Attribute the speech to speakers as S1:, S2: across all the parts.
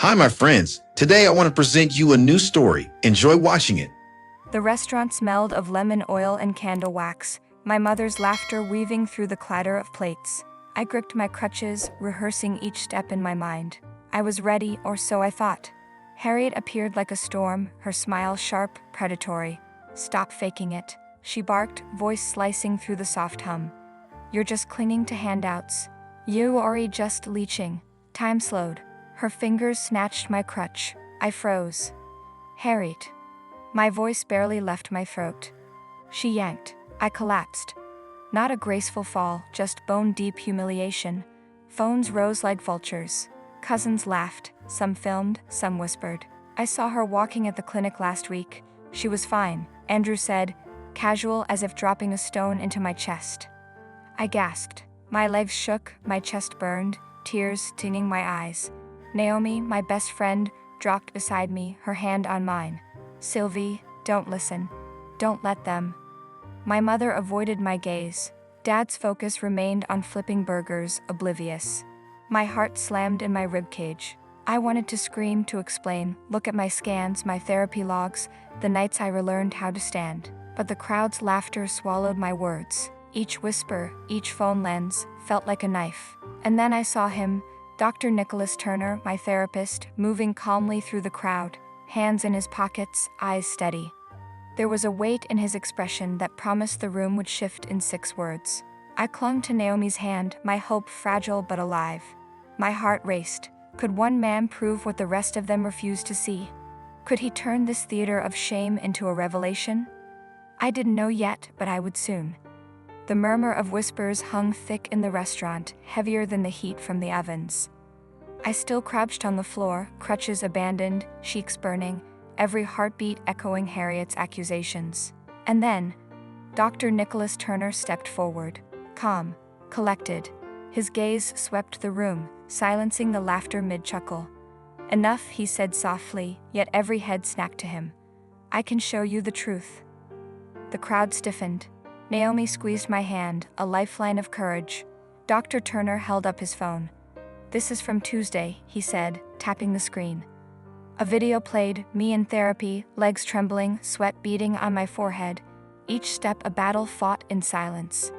S1: Hi, my friends. Today I want to present you a new story. Enjoy watching it.
S2: The restaurant smelled of lemon oil and candle wax, my mother's laughter weaving through the clatter of plates. I gripped my crutches, rehearsing each step in my mind. I was ready, or so I thought. Harriet appeared like a storm, her smile sharp, predatory. "Stop faking it," she barked, voice slicing through the soft hum. "You're just clinging to handouts. You are just leeching." Time slowed. Her fingers snatched my crutch. I froze. "Harriet." My voice barely left my throat. She yanked. I collapsed. Not a graceful fall, just bone-deep humiliation. Phones rose like vultures. Cousins laughed, some filmed, some whispered. "I saw her walking at the clinic last week. She was fine," Andrew said, casual as if dropping a stone into my chest. I gasped. My legs shook, my chest burned, tears stinging my eyes. Naomi, my best friend, dropped beside me, her hand on mine. "Sylvie, don't listen. Don't let them." My mother avoided my gaze. Dad's focus remained on flipping burgers, oblivious. My heart slammed in my ribcage. I wanted to scream, to explain, look at my scans, my therapy logs, the nights I relearned how to stand. But the crowd's laughter swallowed my words. Each whisper, each phone lens, felt like a knife. And then I saw him, Dr. Nicholas Turner, my therapist, moving calmly through the crowd, hands in his pockets, eyes steady. There was a weight in his expression that promised the room would shift in 6 words. I clung to Naomi's hand, my hope fragile but alive. My heart raced. Could one man prove what the rest of them refused to see? Could he turn this theater of shame into a revelation? I didn't know yet, but I would soon. The murmur of whispers hung thick in the restaurant, heavier than the heat from the ovens. I still crouched on the floor, crutches abandoned, cheeks burning, every heartbeat echoing Harriet's accusations. And then, Dr. Nicholas Turner stepped forward, calm, collected. His gaze swept the room, silencing the laughter mid-chuckle. "Enough," he said softly, yet every head snapped to him. "I can show you the truth." The crowd stiffened. Naomi squeezed my hand, a lifeline of courage. Dr. Turner held up his phone. "This is from Tuesday," he said, tapping the screen. A video played, me in therapy, legs trembling, sweat beading on my forehead, each step a battle fought in silence.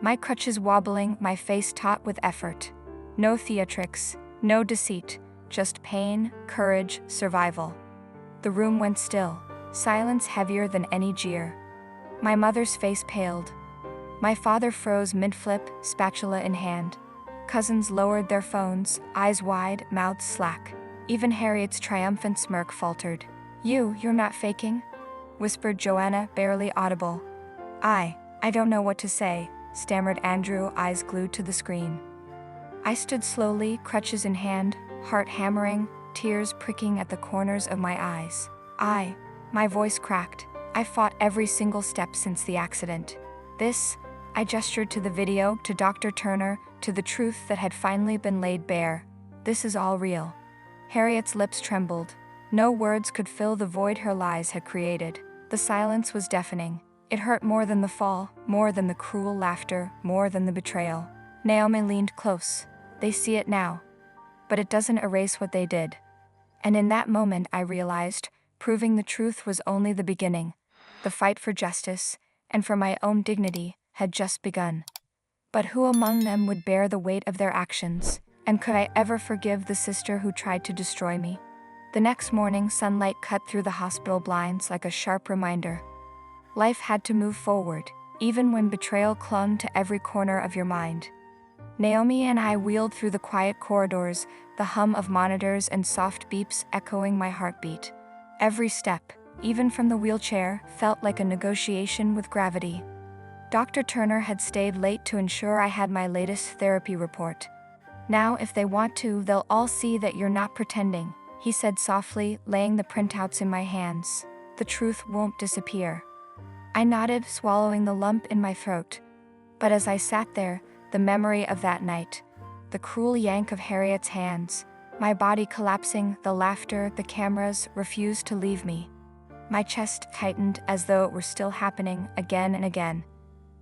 S2: My crutches wobbling, my face taut with effort. No theatrics, no deceit, just pain, courage, survival. The room went still, silence heavier than any jeer. My mother's face paled. My father froze mid-flip, spatula in hand. Cousins lowered their phones, eyes wide, mouths slack. Even Harriet's triumphant smirk faltered. You're not faking?" whispered Joanna, barely audible. I don't know what to say," stammered Andrew, eyes glued to the screen. I stood slowly, crutches in hand, heart hammering, tears pricking at the corners of my eyes. My voice cracked. I fought every single step since the accident. I gestured to the video, to Dr. Turner, to the truth that had finally been laid bare. "This is all real." Harriet's lips trembled. No words could fill the void her lies had created. The silence was deafening. It hurt more than the fall, more than the cruel laughter, more than the betrayal. Naomi leaned close. "They see it now. But it doesn't erase what they did." And in that moment I realized, proving the truth was only the beginning. The fight for justice, and for my own dignity, had just begun. But who among them would bear the weight of their actions? And could I ever forgive the sister who tried to destroy me? The next morning, sunlight cut through the hospital blinds like a sharp reminder. Life had to move forward, even when betrayal clung to every corner of your mind. Naomi and I wheeled through the quiet corridors, the hum of monitors and soft beeps echoing my heartbeat. Every step, even from the wheelchair, felt like a negotiation with gravity. Dr. Turner had stayed late to ensure I had my latest therapy report. "Now, if they want to, they'll all see that you're not pretending," he said softly, laying the printouts in my hands. "The truth won't disappear." I nodded, swallowing the lump in my throat. But as I sat there, the memory of that night, the cruel yank of Harriet's hands, my body collapsing, the laughter, the cameras, refused to leave me. My chest tightened as though it were still happening again and again.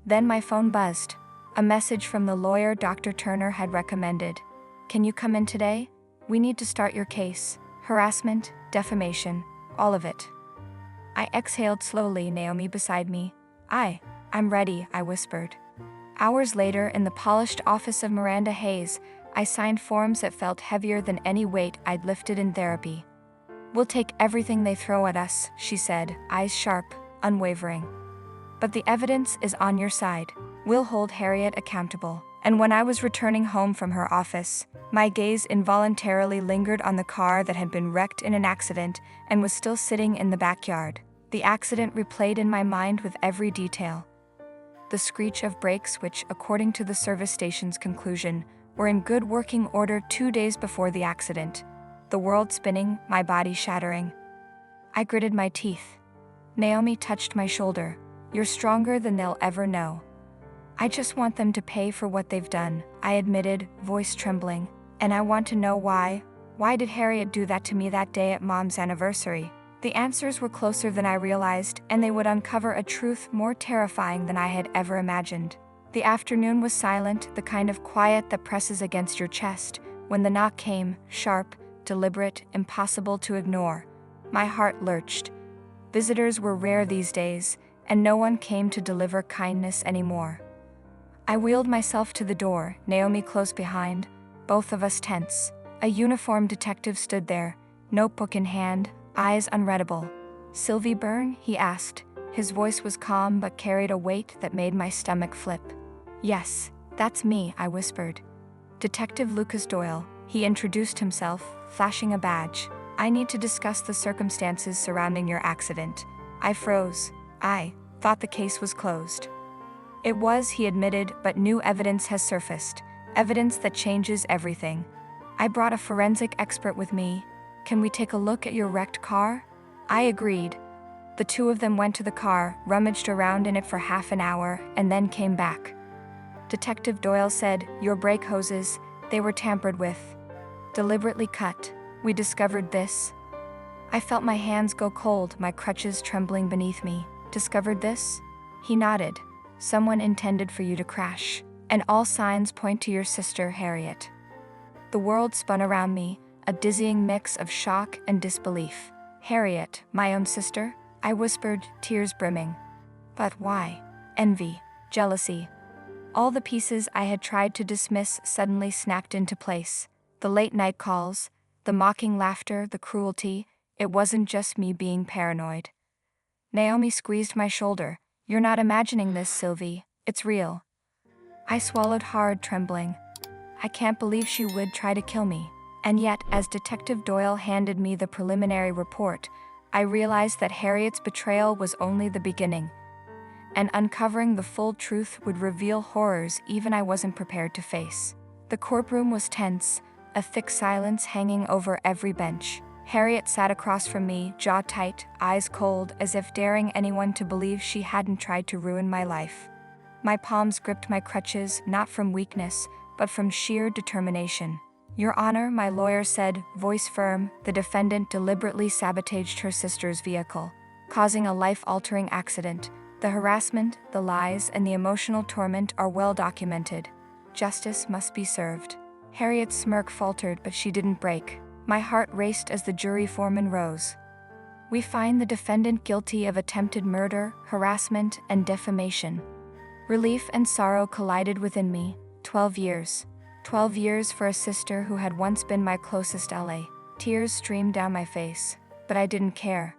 S2: Then my phone buzzed. A message from the lawyer Dr. Turner had recommended. "Can you come in today? We need to start your case." harassment, defamation, all of it. I exhaled slowly, Naomi beside me. I'm ready, I whispered. Hours later, in the polished office of Miranda Hayes, I signed forms that felt heavier than any weight I'd lifted in therapy. "We'll take everything they throw at us," she said, eyes sharp, unwavering. "But the evidence is on your side. We'll hold Harriet accountable." And when I was returning home from her office, my gaze involuntarily lingered on the car that had been wrecked in an accident and was still sitting in the backyard. The accident replayed in my mind with every detail. The screech of brakes, which, according to the service station's conclusion, were in good working order 2 days before the accident. The world spinning, my body shattering. I gritted my teeth. Naomi touched my shoulder. "You're stronger than they'll ever know." "I just want them to pay for what they've done," I admitted, voice trembling. "And I want to know why. Why did Harriet do that to me that day at Mom's anniversary?" The answers were closer than I realized, and they would uncover a truth more terrifying than I had ever imagined. The afternoon was silent, the kind of quiet that presses against your chest. When the knock came, sharp, deliberate, impossible to ignore, my heart lurched. Visitors were rare these days, and no one came to deliver kindness anymore. I wheeled myself to the door, Naomi close behind, both of us tense. A uniformed detective stood there, notebook in hand, eyes unreadable. "Sylvie Byrne?" he asked. His voice was calm but carried a weight that made my stomach flip. "Yes, that's me," I whispered. "Detective Lucas Doyle," he introduced himself, flashing a badge. "I need to discuss the circumstances surrounding your accident." I froze. I thought the case was closed. It was, he admitted, but new evidence has surfaced. Evidence that changes everything. "I brought a forensic expert with me. Can we take a look at your wrecked car?" I agreed. The two of them went to the car, rummaged around in it for half an hour, and then came back. Detective Doyle said, "Your brake hoses, they were tampered with. Deliberately cut. We discovered this." I felt my hands go cold, my crutches trembling beneath me. "Discovered this?" He nodded. "Someone intended for you to crash. And all signs point to your sister, Harriet." The world spun around me, a dizzying mix of shock and disbelief. "Harriet, my own sister?" I whispered, tears brimming. But why? Envy, jealousy. All the pieces I had tried to dismiss suddenly snapped into place. The late-night calls, the mocking laughter, the cruelty. It wasn't just me being paranoid. Naomi squeezed my shoulder. "You're not imagining this, Sylvie. It's real." I swallowed hard, trembling. I can't believe she would try to kill me. And yet, as Detective Doyle handed me the preliminary report, I realized that Harriet's betrayal was only the beginning. And uncovering the full truth would reveal horrors even I wasn't prepared to face. The courtroom was tense, a thick silence hanging over every bench. Harriet sat across from me, jaw tight, eyes cold, as if daring anyone to believe she hadn't tried to ruin my life. My palms gripped my crutches, not from weakness, but from sheer determination. "Your Honor," my lawyer said, voice firm, "the defendant deliberately sabotaged her sister's vehicle, causing a life-altering accident. The harassment, the lies, and the emotional torment are well documented. Justice must be served." Harriet's smirk faltered, but she didn't break. My heart raced as the jury foreman rose. "We find the defendant guilty of attempted murder, harassment, and defamation." Relief and sorrow collided within me. 12 years. 12 years for a sister who had once been my closest ally. Tears streamed down my face, but I didn't care.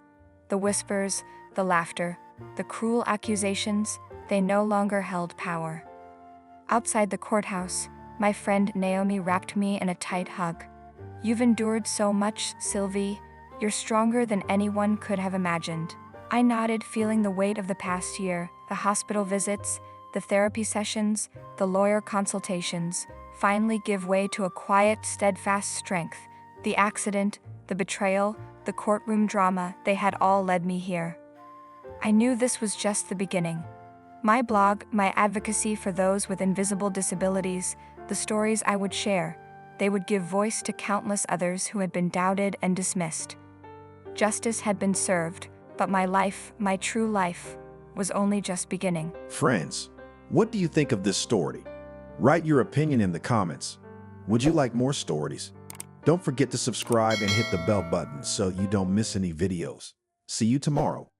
S2: The whispers, the laughter, the cruel accusations, they no longer held power. Outside the courthouse, my friend Naomi wrapped me in a tight hug. "You've endured so much, Sylvie. You're stronger than anyone could have imagined." I nodded, feeling the weight of the past year, the hospital visits, the therapy sessions, the lawyer consultations, finally give way to a quiet, steadfast strength. The accident, the betrayal, the courtroom drama, they had all led me here. I knew this was just the beginning. My blog, my advocacy for those with invisible disabilities, the stories I would share, they would give voice to countless others who had been doubted and dismissed. Justice had been served, but my life, my true life, was only just beginning.
S1: Friends, what do you think of this story? Write your opinion in the comments. Would you like more stories? Don't forget to subscribe and hit the bell button so you don't miss any videos. See you tomorrow.